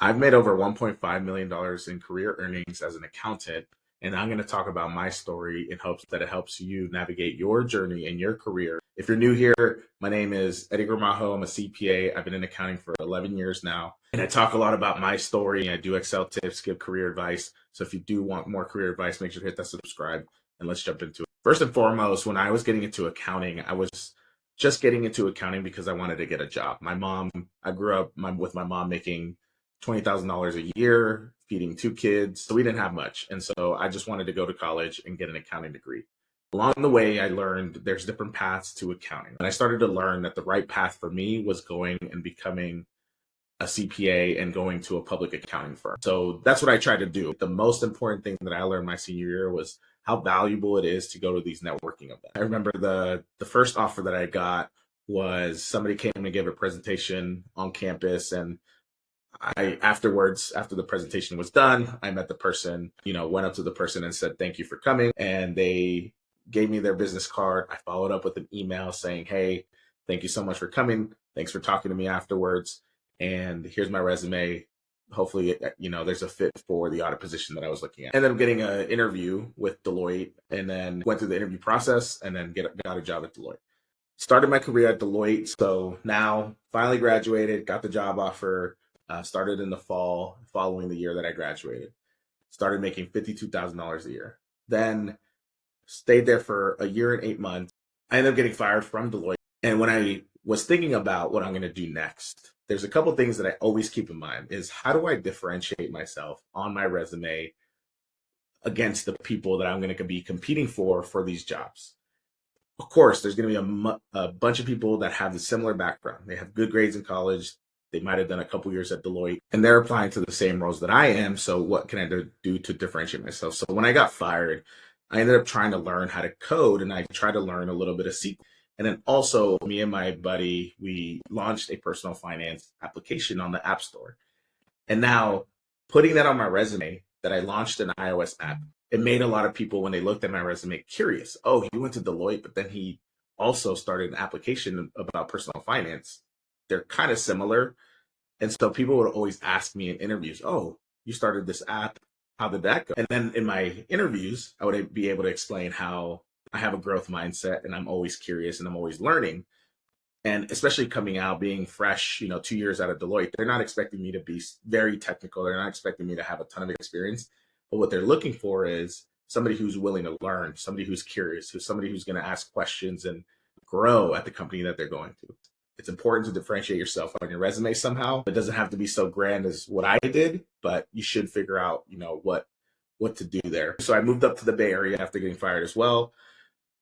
I've made over $1.5 million in career earnings as an accountant, and I'm going to talk about my story in hopes that it helps you navigate your journey in your career. If you're new here, my name is Eddie Gramajo. I'm a CPA. I've been in accounting for 11 years now, and I talk a lot about my story. I do Excel tips, give career advice. So if you do want more career advice, make sure to hit that subscribe, and let's jump into it. First and foremost, when I was getting into accounting, I was just getting into accounting because I wanted to get a job. I grew up with my mom making $20,000 a year, feeding two kids. So we didn't have much. And so I just wanted to go to college and get an accounting degree. Along the way, I learned there's different paths to accounting. And I started to learn that the right path for me was going and becoming a CPA and going to a public accounting firm. So that's what I tried to do. The most important thing that I learned my senior year was how valuable it is to go to these networking events. I remember the first offer that I got was somebody came to give a presentation on campus, and after the presentation was done, I met the person, went up to the person and said, thank you for coming. And they gave me their business card. I followed up with an email saying, hey, thank you so much for coming. Thanks for talking to me afterwards. And here's my resume. Hopefully, there's a fit for the audit position that I was looking at. Ended up getting an interview with Deloitte, and then went through the interview process, and then got a job at Deloitte. Started my career at Deloitte. So now finally graduated, got the job offer. Started in the fall following the year that I graduated. Started making $52,000 a year. Then stayed there for a year and 8 months. I ended up getting fired from Deloitte. And when I was thinking about what I'm going to do next, there's a couple things that I always keep in mind is how do I differentiate myself on my resume against the people that I'm going to be competing for these jobs. Of course, there's going to be a bunch of people that have a similar background. They have good grades in college. They might have done a couple years at Deloitte, and they're applying to the same roles that I am. So what can I do to differentiate myself? So when I got fired, I ended up trying to learn how to code, and I tried to learn a little bit of SQL. And then also me and my buddy, we launched a personal finance application on the App Store. And now putting that on my resume that I launched an iOS app, it made a lot of people, when they looked at my resume, curious. Oh, he went to Deloitte, but then he also started an application about personal finance. They're kind of similar. And so people would always ask me in interviews, oh, you started this app. How did that go? And then in my interviews, I would be able to explain how I have a growth mindset and I'm always curious and I'm always learning. And especially coming out, being fresh, 2 years out of Deloitte, they're not expecting me to be very technical. They're not expecting me to have a ton of experience. But what they're looking for is somebody who's willing to learn, somebody who's curious, somebody who's going to ask questions and grow at the company that they're going to. It's important to differentiate yourself on your resume somehow. It doesn't have to be so grand as what I did, but you should figure out, what to do there. So I moved up to the Bay Area after getting fired as well.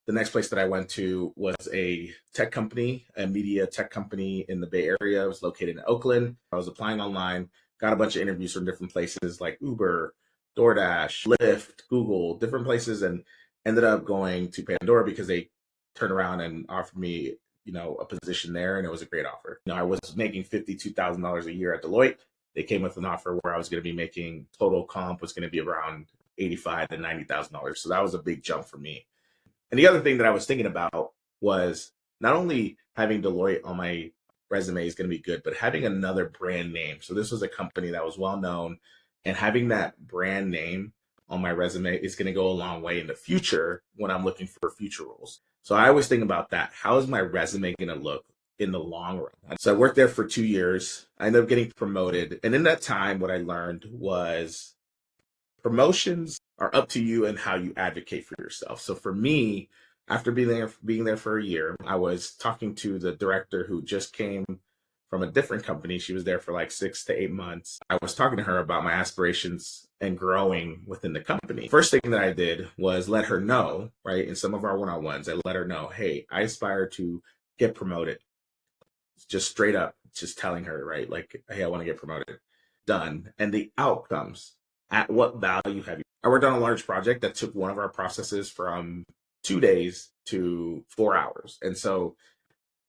The next place that I went to was a tech company, a media tech company in the Bay Area. It was located in Oakland. I was applying online, got a bunch of interviews from different places like Uber, DoorDash, Lyft, Google, different places, and ended up going to Pandora because they turned around and offered me a position there, and it was a great offer. I was making $52,000 a year at Deloitte. They came with an offer where I was going to be making total comp was going to be around $85,000 to $90,000. So that was a big jump for me. And the other thing that I was thinking about was not only having Deloitte on my resume is going to be good, but having another brand name. So this was a company that was well known, and having that brand name on my resume is going to go a long way in the future when I'm looking for future roles. So I always think about that. How is my resume going to look in the long run? So I worked there for 2 years. I ended up getting promoted. And in that time, what I learned was promotions are up to you and how you advocate for yourself. So for me, after being there for a year, I was talking to the director who just came from a different company. She was there for like 6 to 8 months. I was talking to her about my aspirations and growing within the company. First thing that I did was let her know, right, in some of our one-on-ones, I let her know, hey, I aspire to get promoted. Just straight up, just telling her, right, like, hey, I want to get promoted. Done. And the outcomes, at what value have you? I worked on a large project that took one of our processes from 2 days to 4 hours. And so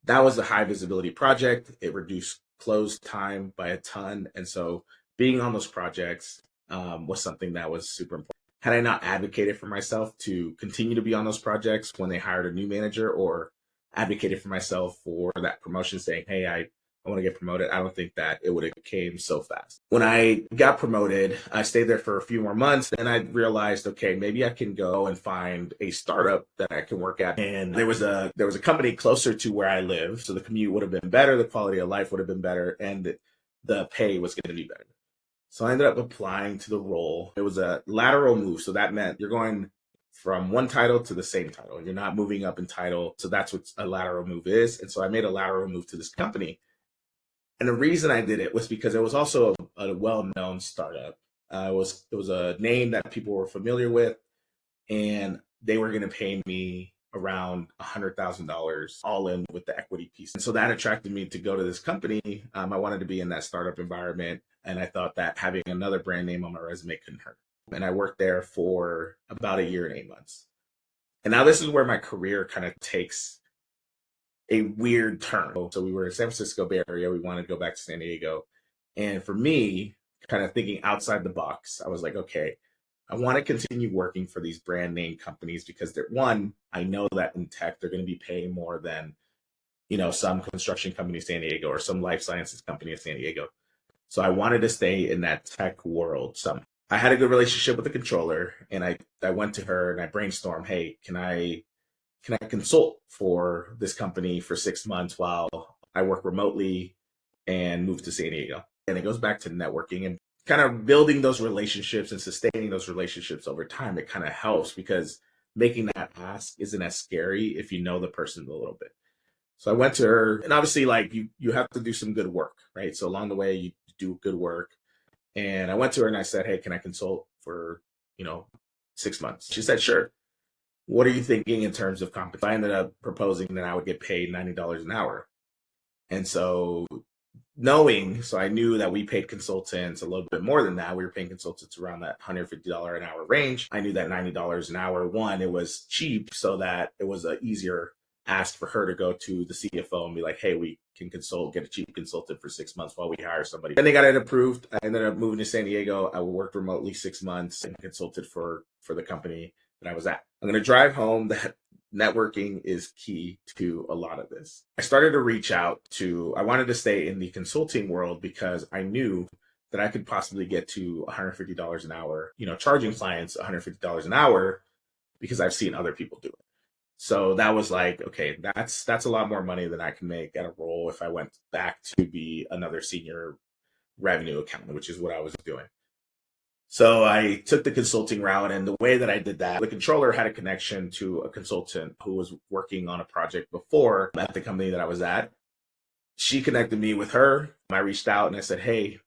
that was a high visibility project. It reduced close time by a ton. And so being on those projects was something that was super important. Had I not advocated for myself to continue to be on those projects when they hired a new manager, or advocated for myself for that promotion, saying, hey, I want to get promoted. I don't think that it would have came so fast. When I got promoted, I stayed there for a few more months. Then I realized, okay, maybe I can go and find a startup that I can work at. And there was a company closer to where I live, so the commute would have been better, the quality of life would have been better, and the pay was going to be better. So I ended up applying to the role. It was a lateral move, so that meant you're going from one title to the same title. You're not moving up in title. So that's what a lateral move is. And so I made a lateral move to this company. And the reason I did it was because it was also a well-known startup. It was a name that people were familiar with, and they were going to pay me around $100,000 all in with the equity piece. And so that attracted me to go to this company. I wanted to be in that startup environment, and I thought that having another brand name on my resume couldn't hurt. And I worked there for about a year and 8 months. And now this is where my career kind of takes a weird turn. So we were in San Francisco Bay Area. We wanted to go back to San Diego. And for me, kind of thinking outside the box, I was like, okay, I want to continue working for these brand name companies because one, I know that in tech, they're going to be paying more than, some construction company in San Diego or some life sciences company in San Diego. So I wanted to stay in that tech world somehow. I had a good relationship with the controller, and I went to her and I brainstormed, hey, can I consult for this company for 6 months while I work remotely and move to San Diego? And it goes back to networking and kind of building those relationships and sustaining those relationships over time. It kind of helps because making that ask isn't as scary if you know the person a little bit. So I went to her, and obviously, like, you have to do some good work, right? So along the way, you do good work. And I went to her and I said, hey, can I consult for, 6 months? She said, sure. What are you thinking in terms of compensation? I ended up proposing that I would get paid $90 an hour. And so I knew that we paid consultants a little bit more than that. We were paying consultants around that $150 an hour range. I knew that $90 an hour, one, it was cheap, so that it was an easier ask for her to go to the CFO and be like, hey, we can get a cheap consultant for 6 months while we hire somebody. Then they got it approved. I ended up moving to San Diego. I worked remotely 6 months and consulted for the company that I was at. I'm going to drive home that networking is key to a lot of this. I started to reach out I wanted to stay in the consulting world because I knew that I could possibly get to $150 an hour, charging clients $150 an hour because I've seen other people do it. So that was like, okay, that's a lot more money than I can make at a role if I went back to be another senior revenue accountant, which is what I was doing. So I took the consulting route, and the way that I did that, the controller had a connection to a consultant who was working on a project before at the company that I was at. She connected me with her. I reached out and I said, hey,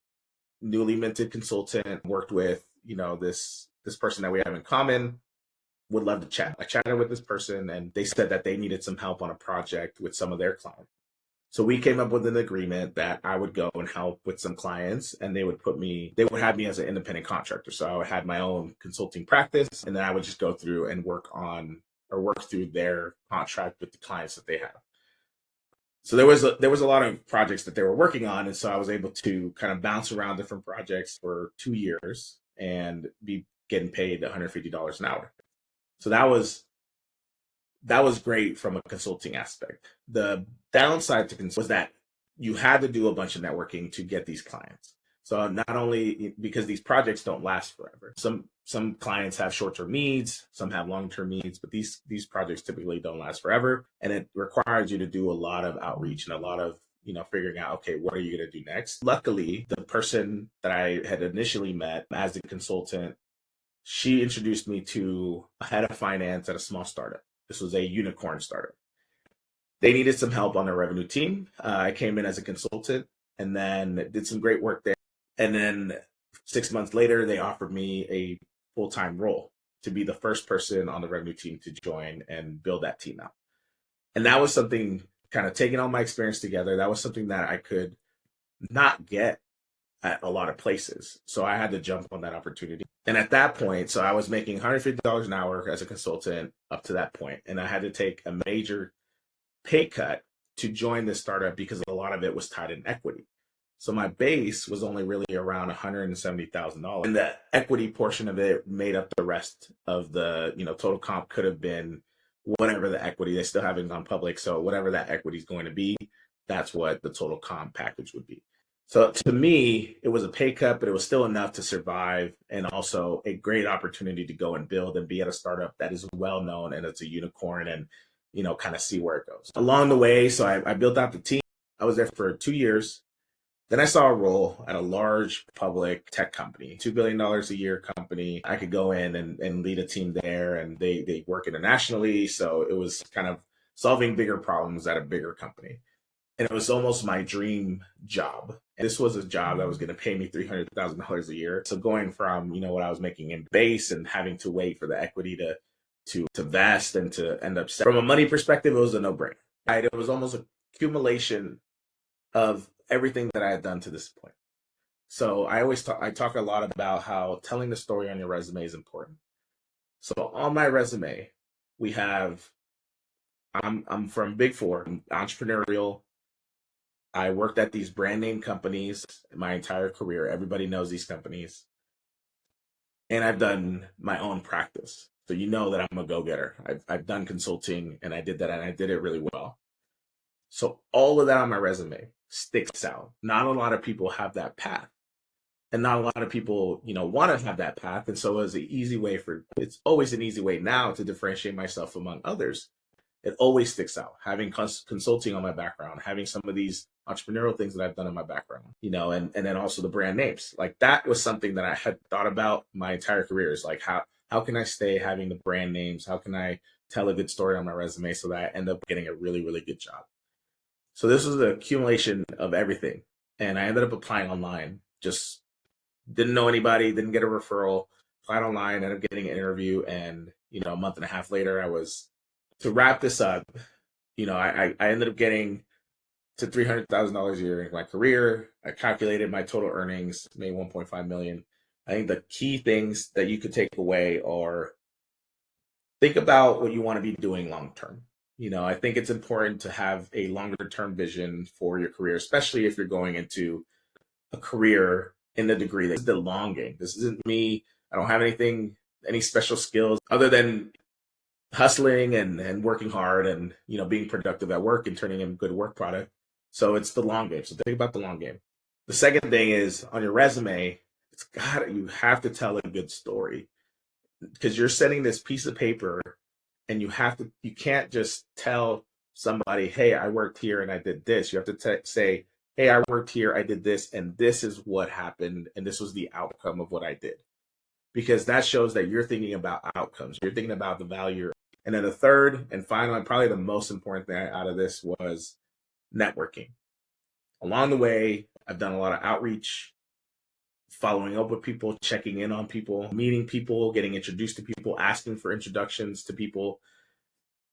newly minted consultant, worked with, this person that we have in common, would love to chat. I chatted with this person, and they said that they needed some help on a project with some of their clients. So we came up with an agreement that I would go and help with some clients, and they would have me as an independent contractor. So I had my own consulting practice, and then I would just go through and work through their contract with the clients that they have. So there was a lot of projects that they were working on, and so I was able to kind of bounce around different projects for 2 years and be getting paid $150 an hour. So that was great from a consulting aspect. The downside to consulting was that you had to do a bunch of networking to get these clients. So not only because these projects don't last forever. Some clients have short-term needs, some have long-term needs, but these projects typically don't last forever. And it requires you to do a lot of outreach and a lot of, figuring out, okay, what are you going to do next? Luckily, the person that I had initially met as the consultant, she introduced me to a head of finance at a small startup. This was a unicorn startup. They needed some help on their revenue team. I came in as a consultant and then did some great work there. And then 6 months later, they offered me a full-time role to be the first person on the revenue team to join and build that team out. And that was something, kind of taking all my experience together, that was something that I could not get at a lot of places. So I had to jump on that opportunity. And at that point, so I was making $150 an hour as a consultant up to that point, and I had to take a major pay cut to join this startup because a lot of it was tied in equity. So my base was only really around $170,000, and the equity portion of it made up the rest of the, total comp could have been whatever the equity. They still haven't gone public, so whatever that equity is going to be, that's what the total comp package would be. So to me, it was a pay cut, but it was still enough to survive, and also a great opportunity to go and build and be at a startup that is well known and it's a unicorn, and kind of see where it goes. Along the way, so I built out the team. I was there for 2 years. Then I saw a role at a large public tech company, $2 billion a year company. I could go in and lead a team there, and they work internationally. So it was kind of solving bigger problems at a bigger company. And it was almost my dream job. And this was a job that was going to pay me $300,000 a year. So going from, what I was making in base and having to wait for the equity to vest and to end up from a money perspective, it was a no-brainer. Right? It was almost an accumulation of everything that I had done to this point. So I talk a lot about how telling the story on your resume is important. So on my resume, we have I'm from Big Four, I'm entrepreneurial. I worked at these brand name companies my entire career. Everybody knows these companies. And I've done my own practice. So you know that I'm a go-getter. I've done consulting, and I did that, and I did it really well. So all of that on my resume sticks out. Not a lot of people have that path. And not a lot of people, want to have that path. And so it's always an easy way now to differentiate myself among others. It always sticks out. Having consulting on my background, having some of these entrepreneurial things that I've done in my background, and then also the brand names. Like that was something that I had thought about my entire career, is like, how can I stay having the brand names? How can I tell a good story on my resume so that I end up getting a really, really good job? So this was the accumulation of everything. And I ended up applying online. Just didn't know anybody, didn't get a referral, applied online, ended up getting an interview. And, a month and a half later, to wrap this up, I ended up getting to $300,000 a year in my career. I calculated my total earnings, made 1.5 million. I think the key things that you could take away are, think about what you want to be doing long term. I think it's important to have a longer term vision for your career, especially if you're going into a career in the degree. This is the long game. This isn't me. I don't have any special skills other than hustling and working hard and, being productive at work and turning in a good work product. So it's the long game. So think about the long game. The second thing is, on your resume, you have to tell a good story, because you're sending this piece of paper, and you can't just tell somebody, hey, I worked here and I did this. You have to say, hey, I worked here, I did this, and this is what happened, and this was the outcome of what I did. Because that shows that you're thinking about outcomes. You're thinking about the value. And then the third and final, and probably the most important thing out of this, was networking. Along the way, I've done a lot of outreach, following up with people, checking in on people, meeting people, getting introduced to people, asking for introductions to people.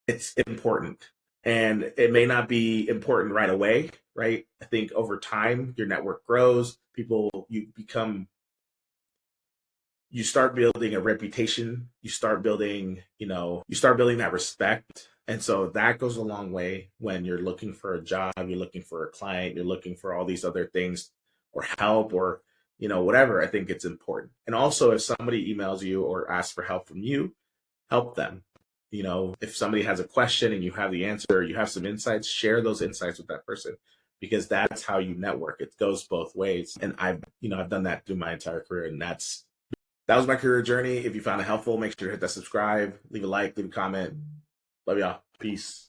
It's important. And it may not be important right away, right? I think over time, your network grows. You start building a reputation. You start building that respect. And so that goes a long way when you're looking for a job, you're looking for a client, you're looking for all these other things, or help, or, whatever. I think it's important. And also, if somebody emails you or asks for help from you, help them. If somebody has a question and you have the answer, you have some insights, share those insights with that person, because that's how you network. It goes both ways. And I've done that through my entire career. And that was my career journey. If you found it helpful, make sure to hit that subscribe, leave a like, leave a comment. Love y'all. Peace.